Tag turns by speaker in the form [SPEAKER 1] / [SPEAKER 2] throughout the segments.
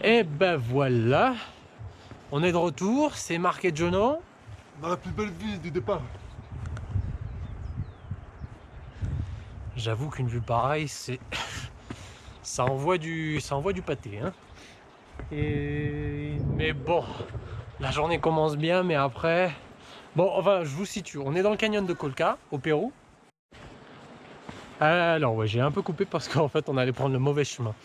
[SPEAKER 1] Et ben voilà, on est de retour, c'est marqué Jono.
[SPEAKER 2] Dans la plus belle ville du départ.
[SPEAKER 1] J'avoue qu'une vue pareille, c'est ça envoie du pâté, hein. Mais bon, la journée commence bien, mais après, bon, enfin, je vous situe. On est dans le canyon de Colca, au Pérou. Alors ouais, j'ai un peu coupé parce qu'en fait, on allait prendre le mauvais chemin.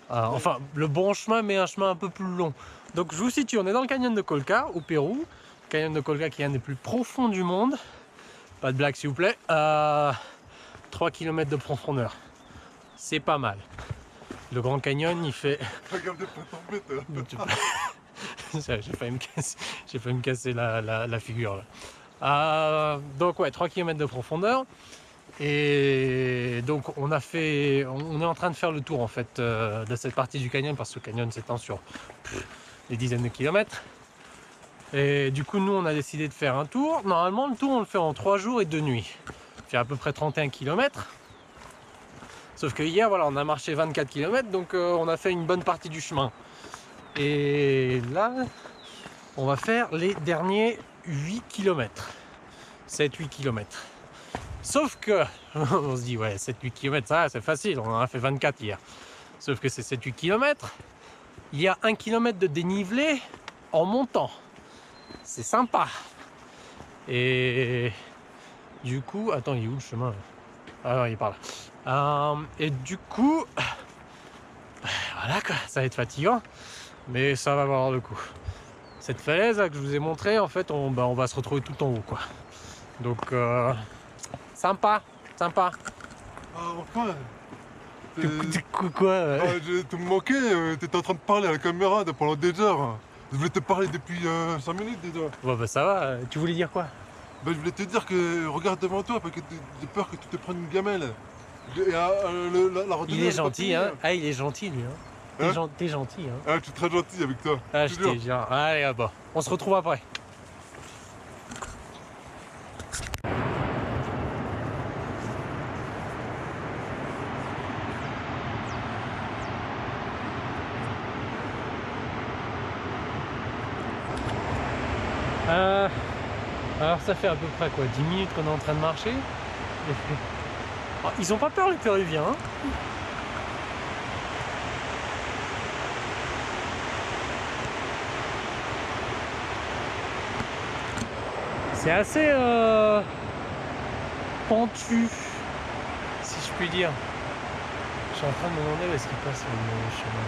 [SPEAKER 1] Enfin, le bon chemin, mais un chemin un peu plus long. Donc je vous situe, on est dans le canyon de Colca, au Pérou. Le canyon de Colca qui est un des plus profonds du monde. Pas de blague s'il vous plaît. 3 km de profondeur. C'est pas mal. Le Grand Canyon, il fait...
[SPEAKER 2] Regardez pas tomber, toi.
[SPEAKER 1] J'ai failli me casser la figure là. Donc ouais, 3 km de profondeur. Et donc on est en train de faire le tour en fait de cette partie du canyon parce que le canyon s'étend sur des dizaines de kilomètres. Et du coup nous on a décidé de faire un tour. Normalement le tour on le fait en 3 jours et 2 nuits. Il fait à peu près 31 km. Sauf que hier voilà on a marché 24 km donc on a fait une bonne partie du chemin. Et là on va faire les derniers 8 km. 7-8 km. Sauf que, on se dit, ouais, 7-8 km, ça c'est facile, on en a fait 24 hier. Sauf que c'est 7-8 km, il y a 1 km de dénivelé en montant. C'est sympa. Et du coup, attends, il est où le chemin là? Ah non, il est par là. Et du coup, voilà quoi, ça va être fatigant, mais ça va valoir le coup. Cette falaise là, que je vous ai montré, en fait, on va se retrouver tout en haut quoi. Donc, sympa.
[SPEAKER 2] Ah, enfin.
[SPEAKER 1] Quoi
[SPEAKER 2] Tu me manquais, t'étais en train de parler à la caméra pendant des heures. Je voulais te parler depuis 5 minutes déjà.
[SPEAKER 1] Bon bah ça va, tu voulais dire quoi?
[SPEAKER 2] Bah, je voulais te dire que regarde devant toi parce que j'ai peur que tu te prennes une gamelle. La randonnée,
[SPEAKER 1] Il
[SPEAKER 2] elle
[SPEAKER 1] est
[SPEAKER 2] pas
[SPEAKER 1] gentil,
[SPEAKER 2] finie,
[SPEAKER 1] hein? Ah, il est gentil, lui, hein? T'es gentil, hein?
[SPEAKER 2] Ah, je suis très gentil avec toi.
[SPEAKER 1] Ah, je
[SPEAKER 2] Toujours.
[SPEAKER 1] t'ai bien. Allez, bon, on se retrouve après. Alors ça fait à peu près quoi, 10 minutes qu'on est en train de marcher. Oh, ils ont pas peur les Péruviens, hein? C'est assez pentu, si je puis dire. Je suis en train de me demander où est-ce qu'il passe le chemin.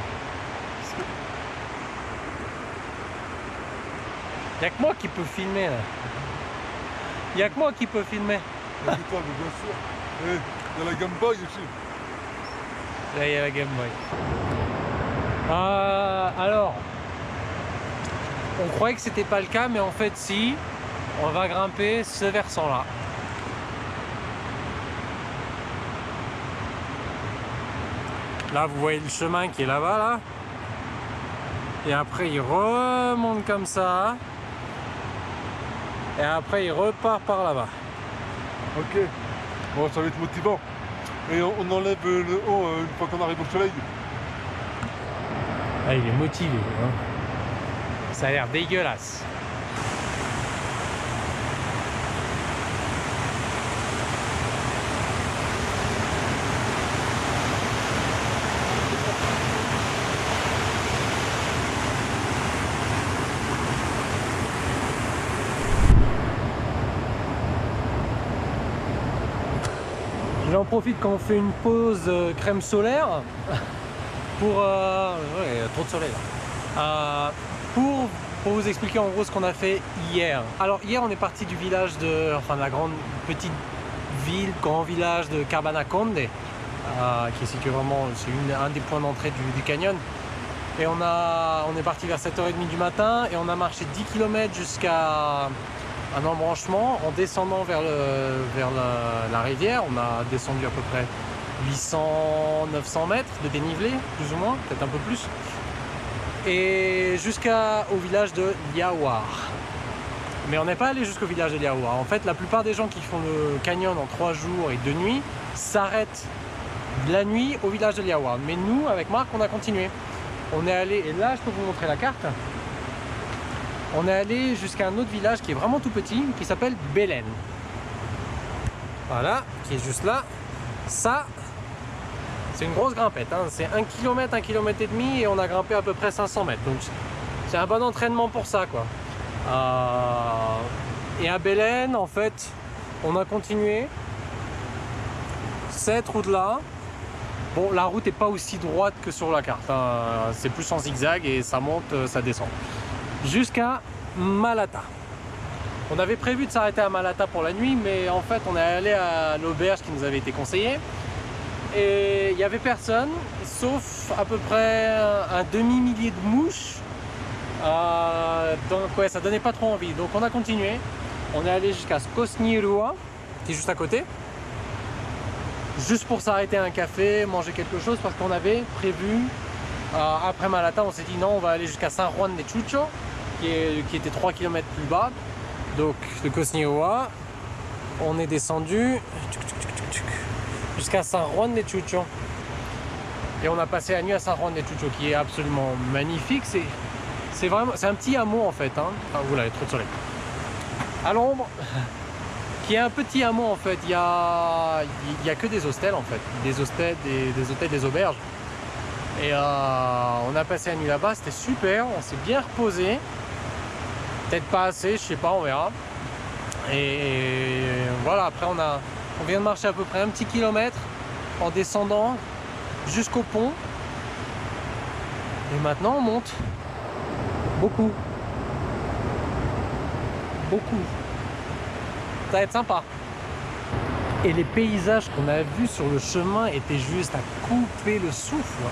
[SPEAKER 1] Y'a que moi qui peux filmer là. Y'a que moi qui peux filmer.
[SPEAKER 2] Toi, mais bien sûr. Eh, il y a la Game Boy aussi.
[SPEAKER 1] Là il y a la Game Boy. Alors, on croyait que c'était pas le cas, mais en fait si, on va grimper ce versant là. Là vous voyez le chemin qui est là-bas là. Et après il remonte comme ça. Et après il repart par là-bas.
[SPEAKER 2] Ok. Bon, ça va être motivant. Et on enlève le haut une fois qu'on arrive au soleil.
[SPEAKER 1] Ah, il est motivé, hein. Ça a l'air dégueulasse. J'en profite quand on fait une pause crème solaire pour ouais, il y a trop de soleil là. Pour vous expliquer en gros ce qu'on a fait hier. Alors hier on est parti du village de la grande petite ville, grand village de Cabanaconde, qui est situé vraiment, c'est un des points d'entrée du canyon. Et on est parti vers 7h30 du matin et on a marché 10 km jusqu'à un embranchement en descendant vers la rivière. On a descendu à peu près 800-900 mètres de dénivelé, plus ou moins, peut-être un peu plus. Et jusqu'au village de Liawar. Mais on n'est pas allé jusqu'au village de Liawar. En fait, la plupart des gens qui font le canyon en 3 jours et 2 nuits s'arrêtent la nuit au village de Liawar. Mais nous, avec Marc, on a continué. On est allé, et là je peux vous montrer la carte. On est allé jusqu'à un autre village qui est vraiment tout petit, qui s'appelle Belen. Voilà, qui est juste là. Ça, c'est une grosse grimpette, hein. C'est 1 km, 1 km et demi, et on a grimpé à peu près 500 mètres. Donc c'est un bon entraînement pour ça, quoi. Et à Belen, en fait, on a continué cette route-là. Bon, la route n'est pas aussi droite que sur la carte, hein. C'est plus en zigzag et ça monte, ça descend. Jusqu'à Malata. On avait prévu de s'arrêter à Malata pour la nuit, mais en fait, on est allé à l'auberge qui nous avait été conseillée. Et il n'y avait personne, sauf à peu près un demi-millier de mouches. Donc ouais, ça donnait pas trop envie. Donc on a continué. On est allé jusqu'à Skosnirua, qui est juste à côté. Juste pour s'arrêter à un café, manger quelque chose, parce qu'on avait prévu, après Malata, on s'est dit non, on va aller jusqu'à San Juan de Chucho, qui était 3 km plus bas. Donc de Skosnirua, on est descendu jusqu'à San Juan de Chucho. Et on a passé la nuit à San Juan de Chucho, qui est absolument magnifique. C'est un petit hameau en fait, hein. Ah, vous l'avez, trop de soleil. À l'ombre, qui est un petit hameau en fait. Il y a que des hostels en fait, des hostels, des auberges. Et on a passé la nuit là-bas, c'était super. On s'est bien reposé. Peut-être pas assez, je sais pas, on verra. Et voilà, après on vient de marcher à peu près un petit kilomètre en descendant jusqu'au pont. Et maintenant on monte. Beaucoup. Ça va être sympa. Et les paysages qu'on a vus sur le chemin étaient juste à couper le souffle.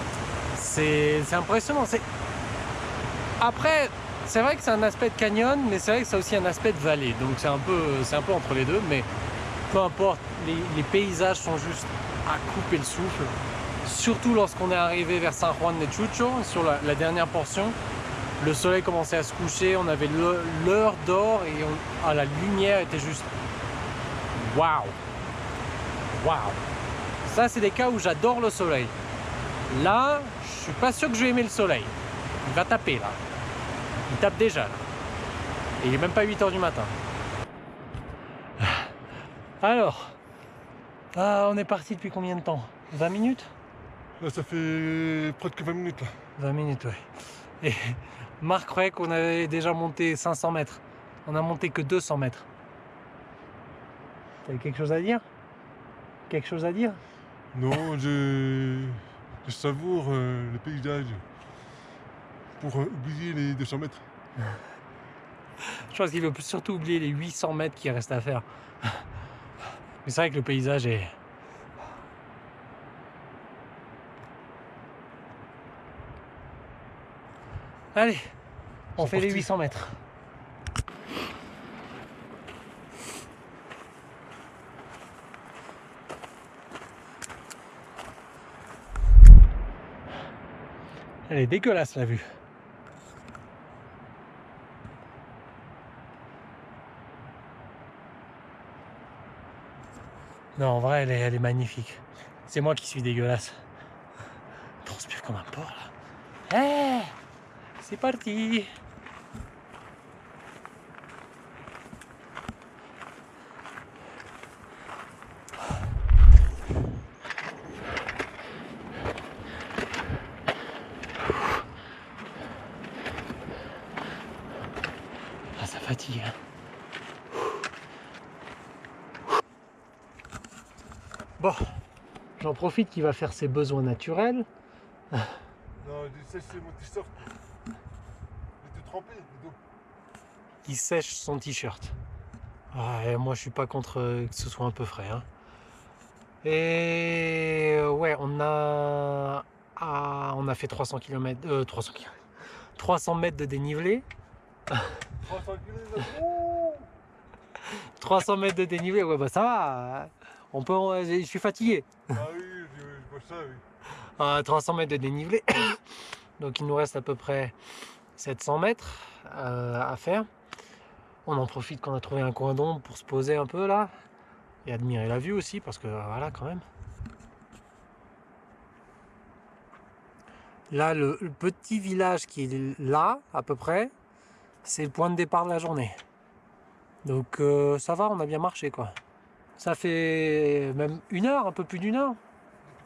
[SPEAKER 1] C'est impressionnant. Après, c'est vrai que c'est un aspect de canyon, mais c'est vrai que c'est aussi un aspect de vallée. Donc c'est un peu entre les deux, mais peu importe, les paysages sont juste à couper le souffle. Surtout lorsqu'on est arrivé vers San Juan de Chucho, sur la dernière portion. Le soleil commençait à se coucher, on avait l'heure d'or et la lumière était juste waouh. Ça, c'est des cas où j'adore le soleil. Là, je suis pas sûr que je vais aimer le soleil. Il va taper là. Il tape déjà là. Et il est même pas 8 h du matin. Alors, on est parti depuis combien de temps? 20 minutes?
[SPEAKER 2] Là, ça fait presque 20 minutes là.
[SPEAKER 1] 20 minutes, ouais. Et Marc croyait qu'on avait déjà monté 500 mètres. On a monté que 200 mètres. T'avais quelque chose à dire? Quelque chose à dire?
[SPEAKER 2] Non, je savoure le paysage pour oublier les 200 mètres.
[SPEAKER 1] Je pense qu'il veut surtout oublier les 800 mètres qui restent à faire. Mais c'est vrai que le paysage est... Allez, on fait les 800 mètres. Elle est dégueulasse la vue. Non, en vrai, elle est magnifique. C'est moi qui suis dégueulasse. Je transpire comme un porc là. Hey, c'est parti. Ah, ça fatigue. Hein. Bon, j'en profite qu'il va faire ses besoins naturels.
[SPEAKER 2] Non, c'est mon t-shirt. Il était trempé, le dos.
[SPEAKER 1] Il sèche son t-shirt. Ah, et moi, je suis pas contre que ce soit un peu frais. Hein. Et ouais, on a fait 300 km, 300 mètres de dénivelé.
[SPEAKER 2] 300 km. Oh
[SPEAKER 1] 300 mètres de dénivelé, ouais, bah ça va. Je suis fatigué.
[SPEAKER 2] ah oui, je vois ça, oui.
[SPEAKER 1] 300 mètres de dénivelé. Donc il nous reste à peu près 700 mètres à faire. On en profite qu'on a trouvé un coin d'ombre pour se poser un peu là. Et admirer la vue aussi, parce que voilà quand même. Là, le petit village qui est là, à peu près, c'est le point de départ de la journée. Donc ça va, on a bien marché quoi. Ça fait même 1 heure, un peu plus d'1 heure.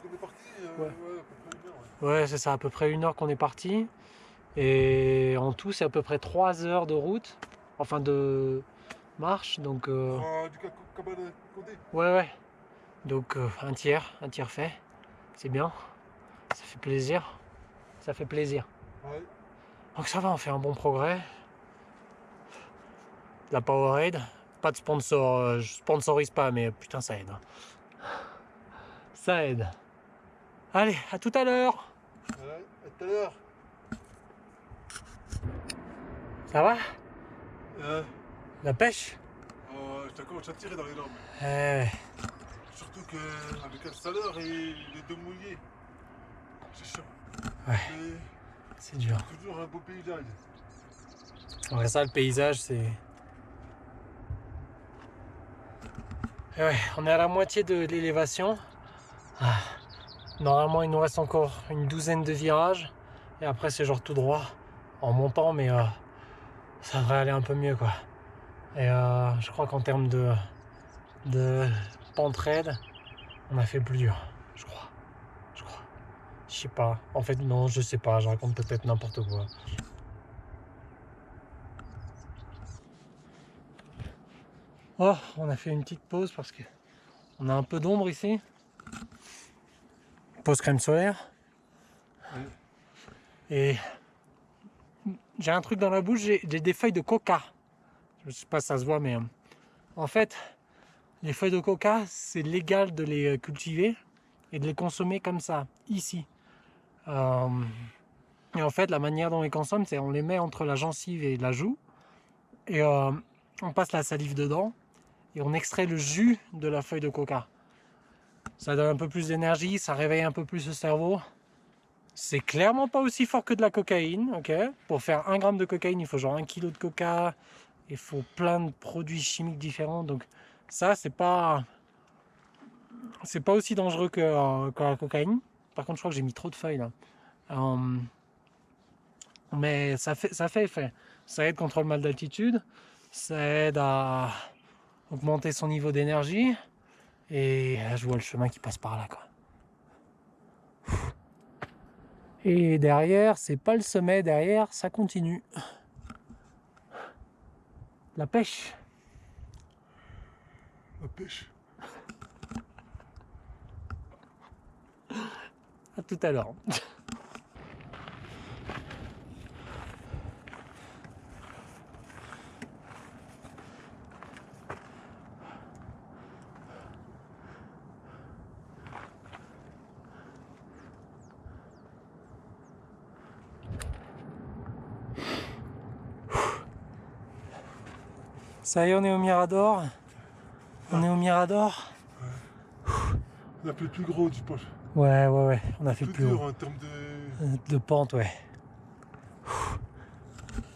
[SPEAKER 2] Depuis qu'on est parti,
[SPEAKER 1] Ouais.
[SPEAKER 2] ouais, à peu près 1 heure. Ouais.
[SPEAKER 1] Ouais, c'est ça, à peu près 1 heure qu'on est parti. Et en tout, c'est à peu près 3 heures de route, enfin de marche. Donc
[SPEAKER 2] Du cabane Condé.
[SPEAKER 1] ouais. Donc un tiers fait. C'est bien. Ça fait plaisir. Ça fait plaisir.
[SPEAKER 2] Ouais.
[SPEAKER 1] Donc ça va, on fait un bon progrès. La Powerade, pas de sponsor, je sponsorise pas, mais putain ça aide. Ça aide. Allez, à tout à l'heure.
[SPEAKER 2] Ouais, à tout à l'heure.
[SPEAKER 1] Ça va?
[SPEAKER 2] Euh,
[SPEAKER 1] La pêche?
[SPEAKER 2] je commence à tirer dans les lampes. Surtout qu'avec la chaleur et les deux mouillés, c'est chiant.
[SPEAKER 1] Ouais,
[SPEAKER 2] Mais
[SPEAKER 1] c'est dur.
[SPEAKER 2] toujours un beau paysage.
[SPEAKER 1] Ouais, ça, le paysage, c'est... Et ouais, on est à la moitié de l'élévation. Ah, normalement, il nous reste encore une douzaine de virages. Et après, c'est genre tout droit, en montant, mais ça devrait aller un peu mieux, quoi. Et je crois qu'en termes de pente raide, on a fait plus dur, je crois. Je sais pas. En fait, non, je sais pas. Je raconte peut-être n'importe quoi. Oh, on a fait une petite pause parce que on a un peu d'ombre ici. Pause crème solaire.
[SPEAKER 2] Ouais.
[SPEAKER 1] Et j'ai un truc dans la bouche. J'ai des feuilles de coca. Je sais pas si ça se voit, mais en fait, les feuilles de coca, c'est légal de les cultiver et de les consommer comme ça, ici. Et en fait, la manière dont on les consomme, c'est on les met entre la gencive et la joue. Et on passe la salive dedans. Et on extrait le jus de la feuille de coca. Ça donne un peu plus d'énergie, ça réveille un peu plus le cerveau. C'est clairement pas aussi fort que de la cocaïne, ok? Pour faire 1 gramme de cocaïne, il faut genre 1 kilo de coca. Il faut plein de produits chimiques différents. Donc ça, c'est pas aussi dangereux que la cocaïne. Par contre, je crois que j'ai mis trop de feuilles là. Mais ça fait effet. Ça aide contre le mal d'altitude. Ça aide à augmenter son niveau d'énergie. Et là, je vois le chemin qui passe par là, quoi. Et derrière, c'est pas le sommet, derrière, ça continue. La pêche.
[SPEAKER 2] La pêche.
[SPEAKER 1] À tout à l'heure. Ça y est, on est au Mirador. On est au Mirador.
[SPEAKER 2] On a fait le plus gros, tu penses.
[SPEAKER 1] Ouais. On a fait
[SPEAKER 2] Plus
[SPEAKER 1] plus
[SPEAKER 2] dur
[SPEAKER 1] haut.
[SPEAKER 2] en termes de...
[SPEAKER 1] De pente, ouais.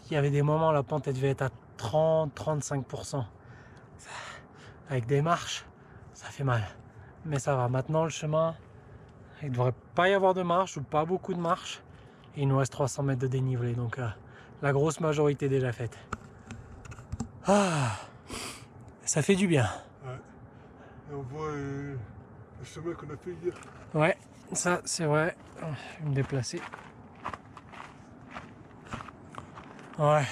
[SPEAKER 1] Il y avait des moments, la pente, elle devait être à 30-35%. Avec des marches, ça fait mal. Mais ça va. Maintenant, le chemin, il ne devrait pas y avoir de marche ou pas beaucoup de marche. Et il nous reste 300 mètres de dénivelé. Donc, la grosse majorité est déjà faite. Ah, ça fait du bien.
[SPEAKER 2] Ouais. Et on voit le chemin qu'on a fait hier.
[SPEAKER 1] Ouais, ça c'est vrai. Je vais me déplacer. Ouais.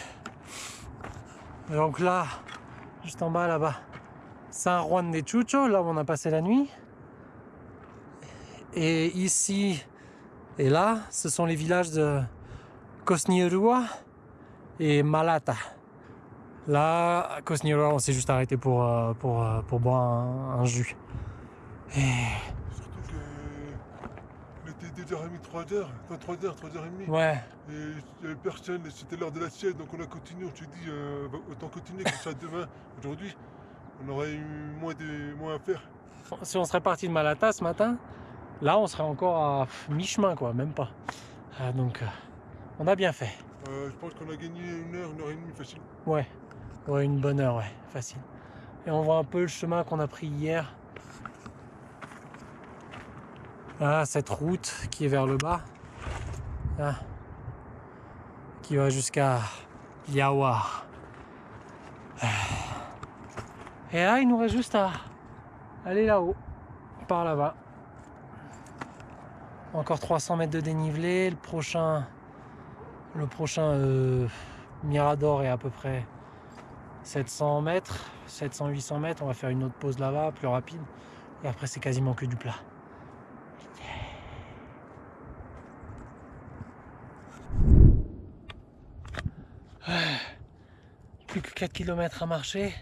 [SPEAKER 1] Donc là, juste en bas là-bas, San Juan de Chucho, là où on a passé la nuit. Et ici et là, ce sont les villages de Cosnirua et Malata. Là, à Cosnirua, on s'est juste arrêté pour boire un jus. Et
[SPEAKER 2] Surtout que on était déjà remis 3 heures, enfin 3h30.
[SPEAKER 1] ouais,
[SPEAKER 2] Et il n'y avait personne, et c'était l'heure de la sieste, donc on a continué, on s'est dit autant continuer comme ça demain. Aujourd'hui, on aurait eu moins à faire.
[SPEAKER 1] si on serait parti de Malata ce matin, là on serait encore à mi-chemin quoi, même pas. Donc on a bien fait.
[SPEAKER 2] Je pense qu'on a gagné 1 heure et demie facile.
[SPEAKER 1] Ouais, une bonne heure, ouais, facile. Et on voit un peu le chemin qu'on a pris hier. Ah, cette route qui est vers le bas. hein, qui va jusqu'à Yawa. Et là, il nous reste juste à aller là-haut, par là-bas. Encore 300 mètres de dénivelé. Le prochain Mirador est à peu près 700 mètres, 700-800 mètres. On va faire une autre pause là-bas, plus rapide. Et après, c'est quasiment que du plat. Plus que 4 km à marcher,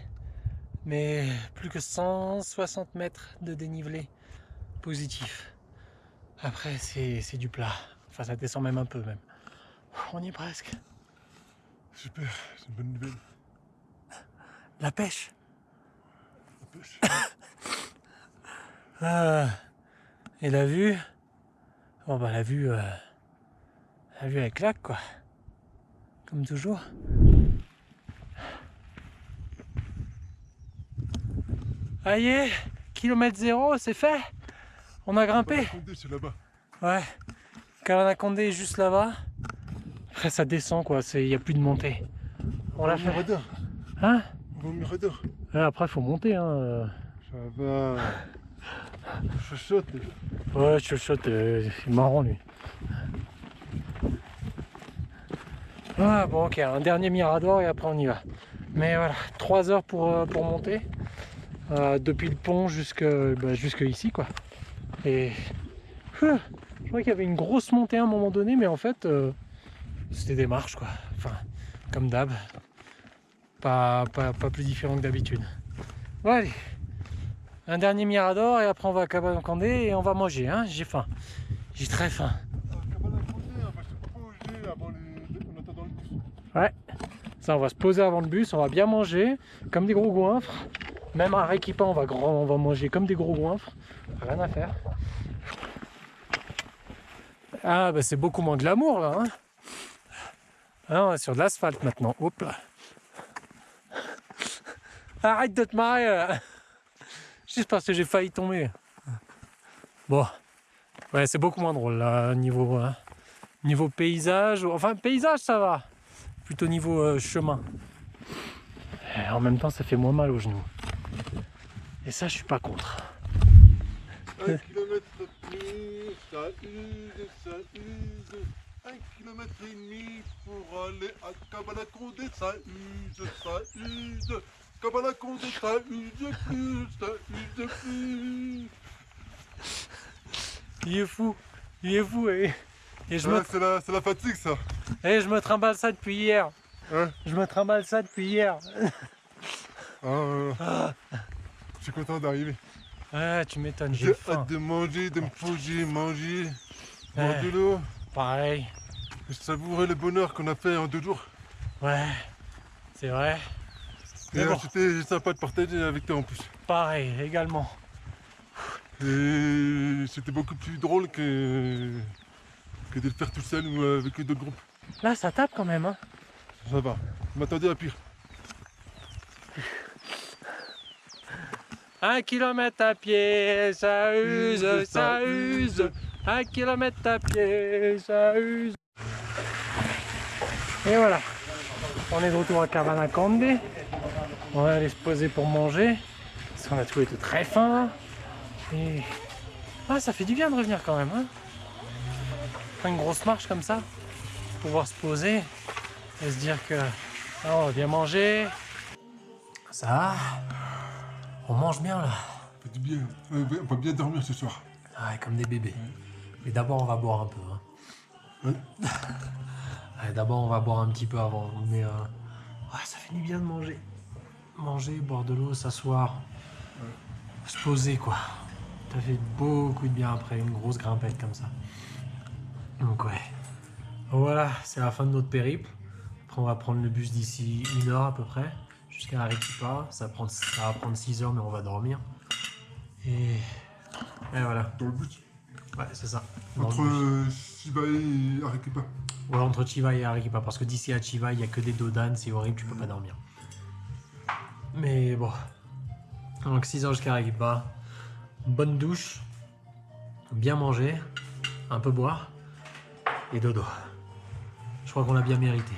[SPEAKER 1] mais plus que 160 mètres de dénivelé positif. Après, c'est du plat. Enfin, ça descend même un peu même. On y est presque.
[SPEAKER 2] Super, c'est une bonne nouvelle.
[SPEAKER 1] La pêche.
[SPEAKER 2] La pêche.
[SPEAKER 1] Et la vue. Bon bah la vue elle claque quoi. Comme toujours. Aïe, kilomètre 0, c'est fait. On a grimpé.
[SPEAKER 2] Condé, c'est là-bas.
[SPEAKER 1] Ouais. Cavanacondé est juste là-bas. Après ça descend quoi, il n'y a plus de montée. On l'a fait.
[SPEAKER 2] Mirador.
[SPEAKER 1] Hein?
[SPEAKER 2] On va au Mirador.
[SPEAKER 1] Ouais, après faut monter hein.
[SPEAKER 2] Ça va. Je saute.
[SPEAKER 1] Ouais, je saute, c'est marrant lui. Ah bon ok, un dernier Mirador et après on y va. Mais voilà, 3 heures pour monter. Depuis le pont jusque ici quoi. Et je crois qu'il y avait une grosse montée à un moment donné, mais en fait c'était des marches quoi. Enfin, comme d'hab. Pas plus différent que d'habitude. Bon allez. Un dernier Mirador et après on va à Cabanacandé et on va manger, hein. J'ai faim. J'ai très faim.
[SPEAKER 2] Cabanacondé, on va se poser avant on attend dans le bus.
[SPEAKER 1] Ouais. Ça, on va se poser avant le bus, on va bien manger, comme des gros goinfres. Même à Arequipa, on va manger comme des gros goinfres. Rien à faire. Ah, bah c'est beaucoup moins glamour là. Hein. Ah, on est sur de l'asphalte maintenant. Hop là. Arrête de te marrer là. Juste parce que j'ai failli tomber. Bon. Ouais, c'est beaucoup moins drôle là, niveau paysage. Enfin, paysage, ça va. Plutôt niveau chemin. Et en même temps, ça fait moins mal aux genoux. Et ça, je suis pas contre.
[SPEAKER 2] 1 km plus, ça use. 1 km et demi pour aller à Cabanacondé, ça use. Cabanacondé, ça use plus.
[SPEAKER 1] Il est fou. Et je
[SPEAKER 2] Ouais, c'est la fatigue ça.
[SPEAKER 1] je me trimballe ça depuis hier.
[SPEAKER 2] Hein?
[SPEAKER 1] Je me trimballe ça depuis hier.
[SPEAKER 2] Je suis content d'arriver.
[SPEAKER 1] Ah, tu m'étonnes,
[SPEAKER 2] J'ai
[SPEAKER 1] j'ai faim.
[SPEAKER 2] hâte de manger, de me poser, manger, boire
[SPEAKER 1] Ouais.
[SPEAKER 2] de l'eau.
[SPEAKER 1] Pareil.
[SPEAKER 2] Et savourer le bonheur qu'on a fait en 2 jours.
[SPEAKER 1] Ouais, c'est vrai.
[SPEAKER 2] Et
[SPEAKER 1] Mais bon.
[SPEAKER 2] c'était sympa de partager avec toi en plus.
[SPEAKER 1] Pareil, également.
[SPEAKER 2] Et c'était beaucoup plus drôle que de le faire tout seul ou avec d'autres groupes.
[SPEAKER 1] Là, ça tape quand même, hein.
[SPEAKER 2] Ça va. Je m'attendais à pire.
[SPEAKER 1] 1 kilomètre à pied, ça use, ça use. 1 kilomètre à pied, ça use. Et voilà. On est de retour à Cabanacandé. On va aller se poser pour manger. Parce qu'on a tous été très faim. Et ça fait du bien de revenir quand même. Hein. Faire une grosse marche comme ça. Pouvoir se poser. Et se dire que on va bien manger. Ça. On mange bien là.
[SPEAKER 2] Ça fait du bien. On va bien dormir ce soir.
[SPEAKER 1] Ouais, comme des bébés. Mais d'abord on va boire un peu. Hein.
[SPEAKER 2] Ouais.
[SPEAKER 1] Allez, d'abord on va boire un petit peu avant. Mais ça fait du bien de manger. Manger, boire de l'eau, s'asseoir. Se poser quoi. Ça fait beaucoup de bien après une grosse grimpette comme ça. Donc ouais. Voilà, c'est la fin de notre périple. Après on va prendre le bus d'ici 1 heure à peu près. Jusqu'à Arequipa. Ça va prendre 6 heures mais on va dormir. Et voilà.
[SPEAKER 2] Dans le bus.
[SPEAKER 1] Ouais, c'est ça. Dans le
[SPEAKER 2] Entre
[SPEAKER 1] bus.
[SPEAKER 2] Chiba et Arequipa.
[SPEAKER 1] Ouais, entre Chiva et Arequipa. Parce que d'ici à Chiva, il n'y a que des dodanes. C'est horrible, tu peux pas dormir. Mais bon. Donc 6 heures jusqu'à Arequipa. Bonne douche. Bien manger. Un peu boire. Et dodo. Je crois qu'on l'a bien mérité.